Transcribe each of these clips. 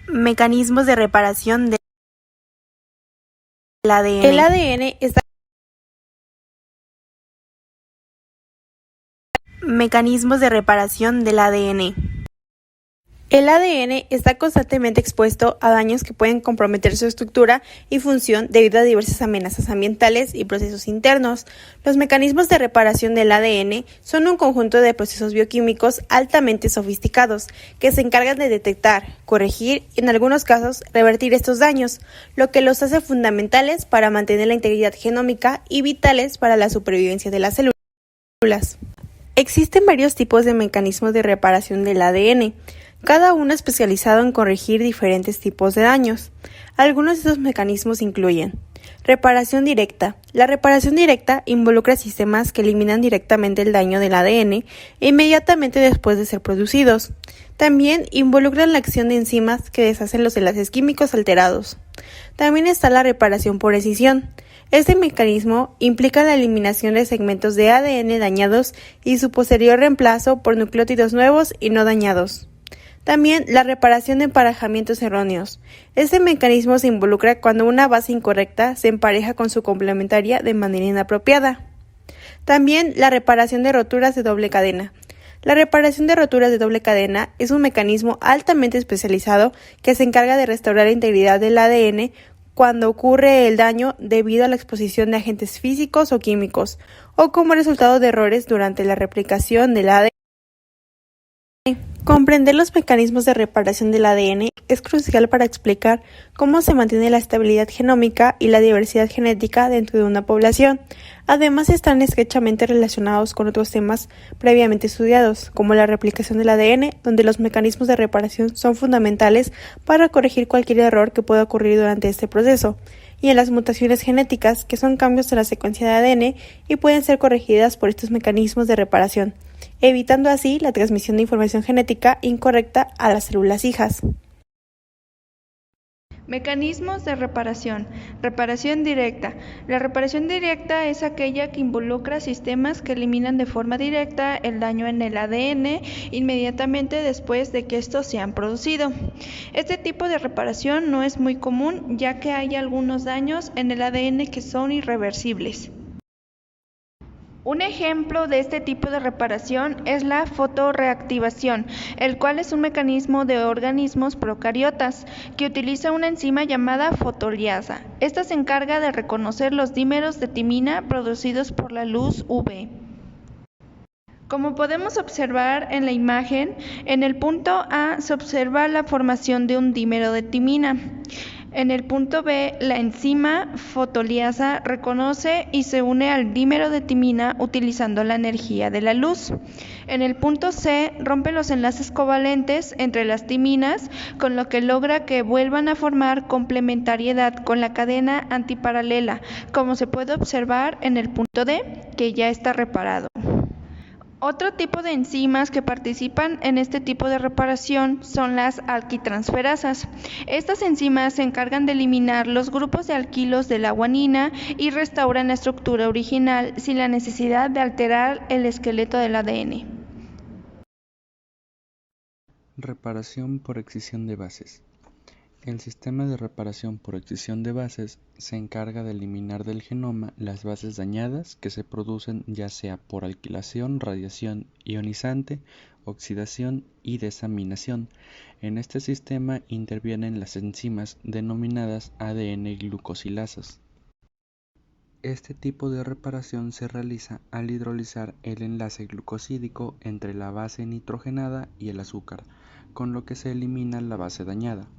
Mecanismos de reparación del ADN. El ADN está Mecanismos de reparación del ADN. El ADN está constantemente expuesto a daños que pueden comprometer su estructura y función debido a diversas amenazas ambientales y procesos internos. Los mecanismos de reparación del ADN son un conjunto de procesos bioquímicos altamente sofisticados que se encargan de detectar, corregir y en algunos casos revertir estos daños, lo que los hace fundamentales para mantener la integridad genómica y vitales para la supervivencia de las células. Existen varios tipos de mecanismos de reparación del ADN, cada uno especializado en corregir diferentes tipos de daños. Algunos de estos mecanismos incluyen reparación directa. La reparación directa involucra sistemas que eliminan directamente el daño del ADN inmediatamente después de ser producidos. También involucran la acción de enzimas que deshacen los enlaces químicos alterados. También está la reparación por escisión. Este mecanismo implica la eliminación de segmentos de ADN dañados y su posterior reemplazo por nucleótidos nuevos y no dañados. También la reparación de emparejamientos erróneos. Este mecanismo se involucra cuando una base incorrecta se empareja con su complementaria de manera inapropiada. También la reparación de roturas de doble cadena. La reparación de roturas de doble cadena es un mecanismo altamente especializado que se encarga de restaurar la integridad del ADN cuando ocurre el daño debido a la exposición de agentes físicos o químicos, o como resultado de errores durante la replicación del ADN. Comprender los mecanismos de reparación del ADN es crucial para explicar cómo se mantiene la estabilidad genómica y la diversidad genética dentro de una población. Además, están estrechamente relacionados con otros temas previamente estudiados, como la replicación del ADN, donde los mecanismos de reparación son fundamentales para corregir cualquier error que pueda ocurrir durante este proceso, y en las mutaciones genéticas, que son cambios en la secuencia de ADN y pueden ser corregidas por estos mecanismos de reparación, evitando así la transmisión de información genética incorrecta a las células hijas. Mecanismos de reparación. Reparación directa. La reparación directa es aquella que involucra sistemas que eliminan de forma directa el daño en el ADN inmediatamente después de que estos se han producido. Este tipo de reparación no es muy común, ya que hay algunos daños en el ADN que son irreversibles. Un ejemplo de este tipo de reparación es la fotorreactivación, el cual es un mecanismo de organismos procariotas que utiliza una enzima llamada fotoliasa. Esta se encarga de reconocer los dímeros de timina producidos por la luz UV. Como podemos observar en la imagen, en el punto A se observa la formación de un dímero de timina. En el punto B, la enzima fotoliasa reconoce y se une al dímero de timina utilizando la energía de la luz. En el punto C, rompe los enlaces covalentes entre las timinas, con lo que logra que vuelvan a formar complementariedad con la cadena antiparalela, como se puede observar en el punto D, que ya está reparado. Otro tipo de enzimas que participan en este tipo de reparación son las alquitransferasas. Estas enzimas se encargan de eliminar los grupos de alquilos de la guanina y restauran la estructura original sin la necesidad de alterar el esqueleto del ADN. Reparación por excisión de bases. El sistema de reparación por excisión de bases se encarga de eliminar del genoma las bases dañadas que se producen ya sea por alquilación, radiación ionizante, oxidación y desaminación. En este sistema intervienen las enzimas denominadas ADN glucosilasas. Este tipo de reparación se realiza al hidrolizar el enlace glucosídico entre la base nitrogenada y el azúcar, con lo que se elimina la base dañada.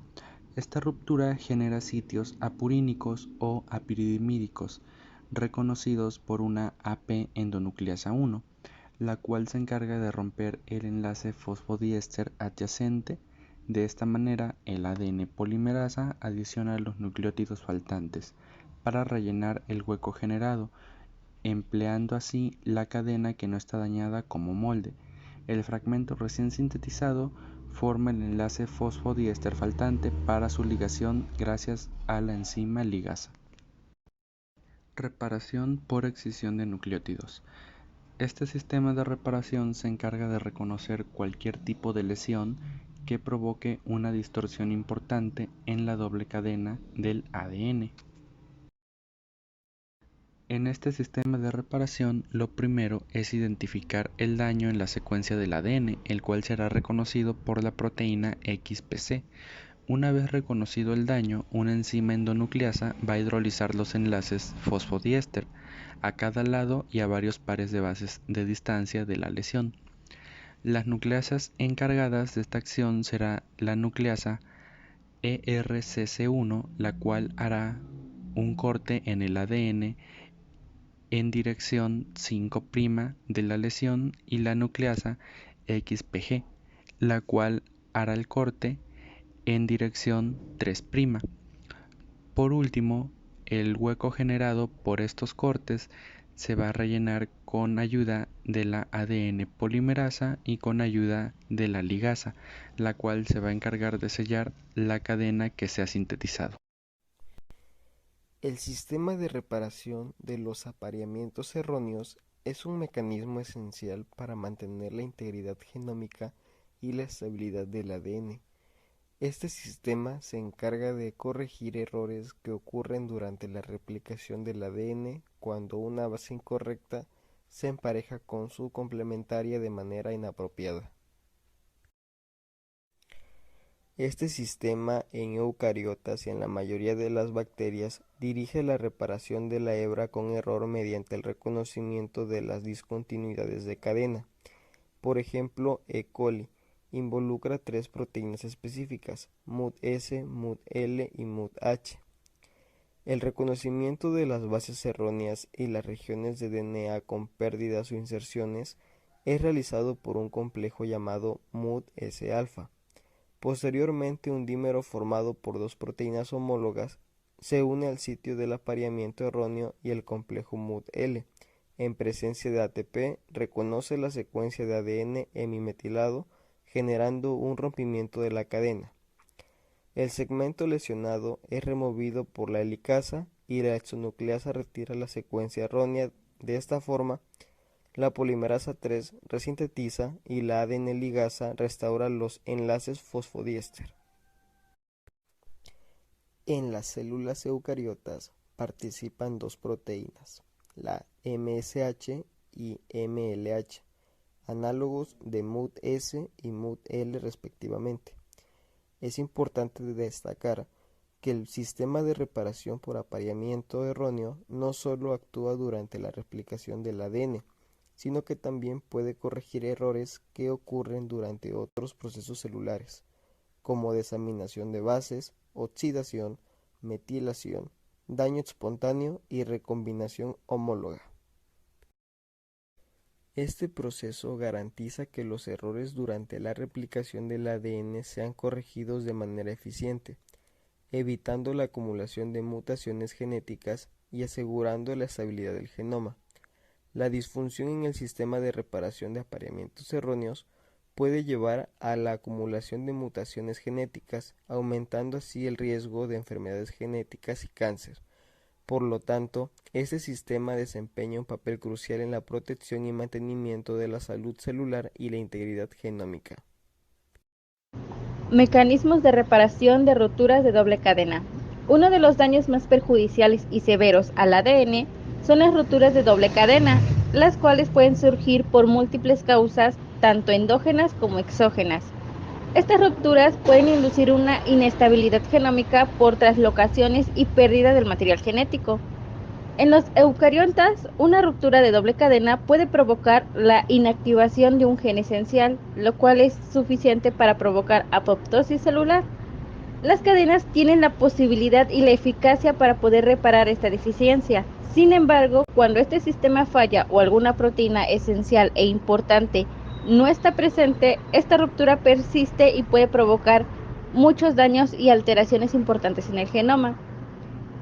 Esta ruptura genera sitios apurínicos o apiridimídicos, reconocidos por una AP endonucleasa 1, la cual se encarga de romper el enlace fosfodiéster adyacente. De esta manera, el ADN polimerasa adiciona los nucleótidos faltantes para rellenar el hueco generado, empleando así la cadena que no está dañada como molde. El fragmento recién sintetizado forma el enlace fosfodiéster faltante para su ligación gracias a la enzima ligasa. Reparación por excisión de nucleótidos. Este sistema de reparación se encarga de reconocer cualquier tipo de lesión que provoque una distorsión importante en la doble cadena del ADN. En este sistema de reparación, lo primero es identificar el daño en la secuencia del ADN, el cual será reconocido por la proteína XPC. Una vez reconocido el daño, una enzima endonucleasa va a hidrolizar los enlaces fosfodiéster a cada lado y a varios pares de bases de distancia de la lesión. Las nucleasas encargadas de esta acción será la nucleasa ERCC1, la cual hará un corte en el ADN en dirección 5' de la lesión, y la nucleasa XPG, la cual hará el corte en dirección 3'. Por último, el hueco generado por estos cortes se va a rellenar con ayuda de la ADN polimerasa y con ayuda de la ligasa, la cual se va a encargar de sellar la cadena que se ha sintetizado. El sistema de reparación de los apareamientos erróneos es un mecanismo esencial para mantener la integridad genómica y la estabilidad del ADN. Este sistema se encarga de corregir errores que ocurren durante la replicación del ADN cuando una base incorrecta se empareja con su complementaria de manera inapropiada. Este sistema en eucariotas y en la mayoría de las bacterias dirige la reparación de la hebra con error mediante el reconocimiento de las discontinuidades de cadena. Por ejemplo, E. coli involucra 3 proteínas específicas, MUT-S, MUT-L y MUT-H. El reconocimiento de las bases erróneas y las regiones de DNA con pérdidas o inserciones es realizado por un complejo llamado MUT-S-alfa. Posteriormente, un dímero formado por 2 proteínas homólogas se une al sitio del apareamiento erróneo y el complejo MUT-L, en presencia de ATP, reconoce la secuencia de ADN hemimetilado, generando un rompimiento de la cadena. El segmento lesionado es removido por la helicasa y la exonucleasa retira la secuencia errónea. De esta forma, la polimerasa 3 resintetiza y la ADN ligasa restaura los enlaces fosfodiéster. En las células eucariotas participan 2 proteínas, la MSH y MLH, análogos de MUT-S y MUT-L respectivamente. Es importante destacar que el sistema de reparación por apareamiento erróneo no solo actúa durante la replicación del ADN, sino que también puede corregir errores que ocurren durante otros procesos celulares, como desaminación de bases, oxidación, metilación, daño espontáneo y recombinación homóloga. Este proceso garantiza que los errores durante la replicación del ADN sean corregidos de manera eficiente, evitando la acumulación de mutaciones genéticas y asegurando la estabilidad del genoma. La disfunción en el sistema de reparación de apareamientos erróneos puede llevar a la acumulación de mutaciones genéticas, aumentando así el riesgo de enfermedades genéticas y cáncer. Por lo tanto, este sistema desempeña un papel crucial en la protección y mantenimiento de la salud celular y la integridad genómica. Mecanismos de reparación de rupturas de doble cadena. Uno de los daños más perjudiciales y severos al ADN son las rupturas de doble cadena, las cuales pueden surgir por múltiples causas, tanto endógenas como exógenas. Estas rupturas pueden inducir una inestabilidad genómica por traslocaciones y pérdida del material genético. En los eucariotas, una ruptura de doble cadena puede provocar la inactivación de un gen esencial, lo cual es suficiente para provocar apoptosis celular. Las cadenas tienen la posibilidad y la eficacia para poder reparar esta deficiencia. Sin embargo, cuando este sistema falla o alguna proteína esencial e importante no está presente, esta ruptura persiste y puede provocar muchos daños y alteraciones importantes en el genoma.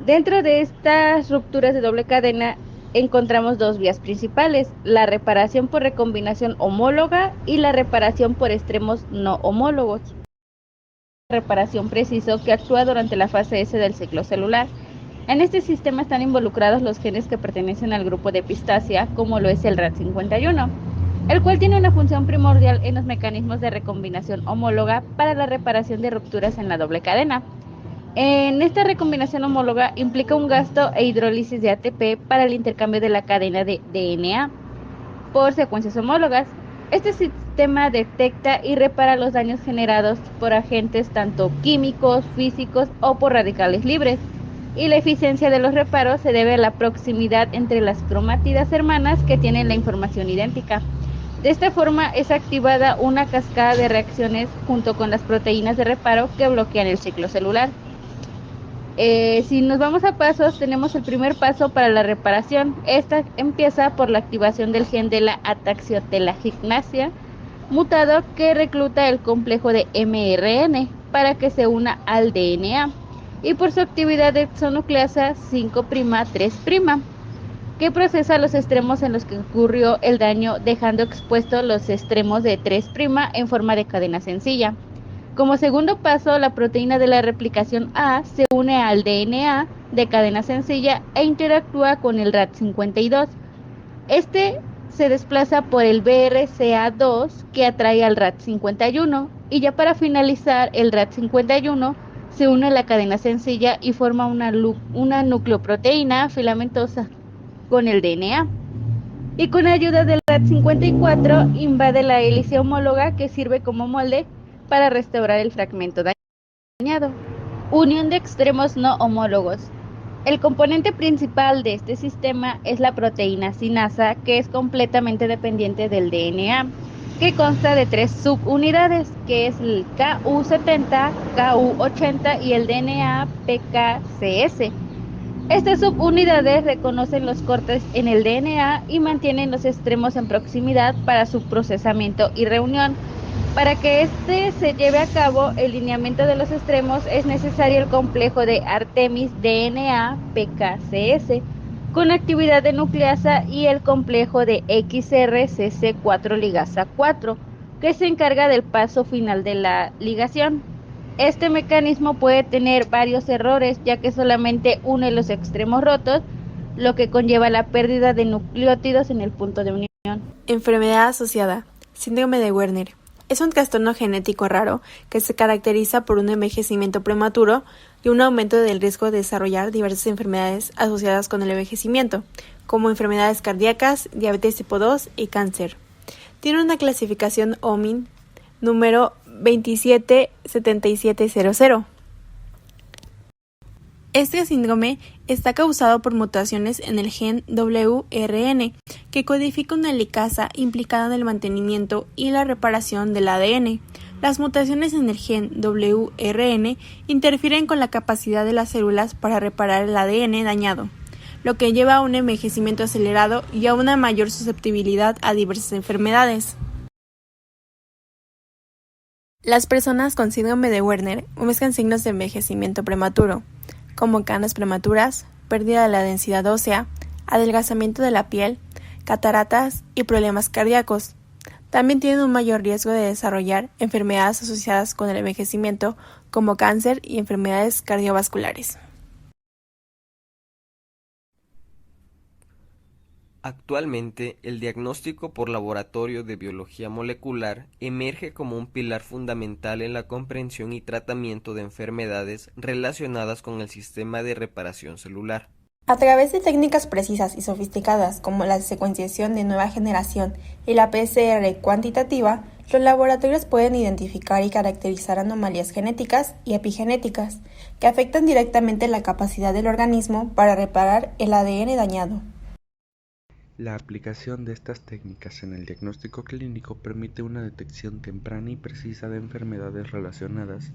Dentro de estas rupturas de doble cadena encontramos 2 vías principales: la reparación por recombinación homóloga y la reparación por extremos no homólogos. Reparación preciso que actúa durante la fase S del ciclo celular. En este sistema están involucrados los genes que pertenecen al grupo de epistasia, como lo es el RAD51. el cual tiene una función primordial en los mecanismos de recombinación homóloga para la reparación de rupturas en la doble cadena. En esta recombinación homóloga implica un gasto e hidrólisis de ATP para el intercambio de la cadena de DNA por secuencias homólogas. Este sistema detecta y repara los daños generados por agentes tanto químicos, físicos o por radicales libres, y la eficiencia de los reparos se debe a la proximidad entre las cromátidas hermanas que tienen la información idéntica. De esta forma es activada una cascada de reacciones junto con las proteínas de reparo que bloquean el ciclo celular. Si nos vamos a pasos, tenemos el primer paso para la reparación. Esta empieza por la activación del gen de la ataxiotelanginas mutado que recluta el complejo de mRNA para que se una al DNA, y por su actividad de exonucleasa 5'3', que procesa los extremos en los que ocurrió el daño, dejando expuestos los extremos de 3' en forma de cadena sencilla. Como segundo paso, la proteína de la replicación A se une al DNA de cadena sencilla e interactúa con el RAD52. Este se desplaza por el BRCA2 que atrae al RAD51, y ya para finalizar, el RAD51 se une a la cadena sencilla y forma una nucleoproteína filamentosa con el DNA. Y con ayuda del RAD54 invade la hélice homóloga que sirve como molde para restaurar el fragmento dañado. Unión de extremos no homólogos. El componente principal de este sistema es la proteína sinasa, que es completamente dependiente del DNA, que consta de 3 subunidades, que es el Ku70, Ku80 y el DNA PKCS. Estas subunidades reconocen los cortes en el DNA y mantienen los extremos en proximidad para su procesamiento y reunión. Para que este se lleve a cabo el lineamiento de los extremos es necesario el complejo de Artemis DNA PKCS con actividad de nucleasa y el complejo de XRCC4 ligasa 4 que se encarga del paso final de la ligación. Este mecanismo puede tener varios errores, ya que solamente une los extremos rotos, lo que conlleva la pérdida de nucleótidos en el punto de unión. Enfermedad asociada, síndrome de Werner. Es un trastorno genético raro que se caracteriza por un envejecimiento prematuro y un aumento del riesgo de desarrollar diversas enfermedades asociadas con el envejecimiento, como enfermedades cardíacas, diabetes tipo 2 y cáncer. Tiene una clasificación OMIN número 277700. Este síndrome está causado por mutaciones en el gen WRN, que codifica una helicasa implicada en el mantenimiento y la reparación del ADN. Las mutaciones en el gen WRN interfieren con la capacidad de las células para reparar el ADN dañado, lo que lleva a un envejecimiento acelerado y a una mayor susceptibilidad a diversas enfermedades. Las personas con síndrome de Werner muestran signos de envejecimiento prematuro, como canas prematuras, pérdida de la densidad ósea, adelgazamiento de la piel, cataratas y problemas cardíacos. También tienen un mayor riesgo de desarrollar enfermedades asociadas con el envejecimiento, como cáncer y enfermedades cardiovasculares. Actualmente, el diagnóstico por laboratorio de biología molecular emerge como un pilar fundamental en la comprensión y tratamiento de enfermedades relacionadas con el sistema de reparación celular. A través de técnicas precisas y sofisticadas como la secuenciación de nueva generación y la PCR cuantitativa, los laboratorios pueden identificar y caracterizar anomalías genéticas y epigenéticas que afectan directamente la capacidad del organismo para reparar el ADN dañado. La aplicación de estas técnicas en el diagnóstico clínico permite una detección temprana y precisa de enfermedades relacionadas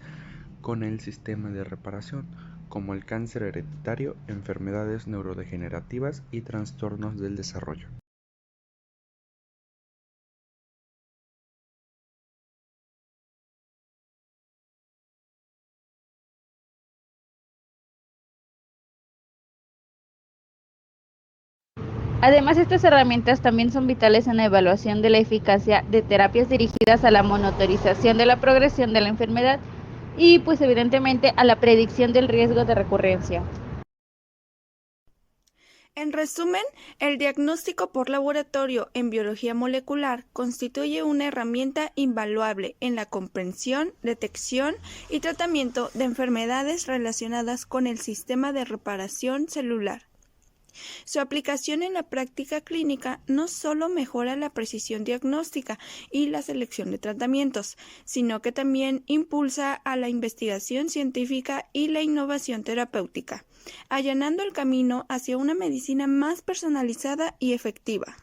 con el sistema de reparación, como el cáncer hereditario, enfermedades neurodegenerativas y trastornos del desarrollo. Además, estas herramientas también son vitales en la evaluación de la eficacia de terapias dirigidas a la monitorización de la progresión de la enfermedad y, pues evidentemente, a la predicción del riesgo de recurrencia. En resumen, el diagnóstico por laboratorio en biología molecular constituye una herramienta invaluable en la comprensión, detección y tratamiento de enfermedades relacionadas con el sistema de reparación celular. Su aplicación en la práctica clínica no solo mejora la precisión diagnóstica y la selección de tratamientos, sino que también impulsa a la investigación científica y la innovación terapéutica, allanando el camino hacia una medicina más personalizada y efectiva.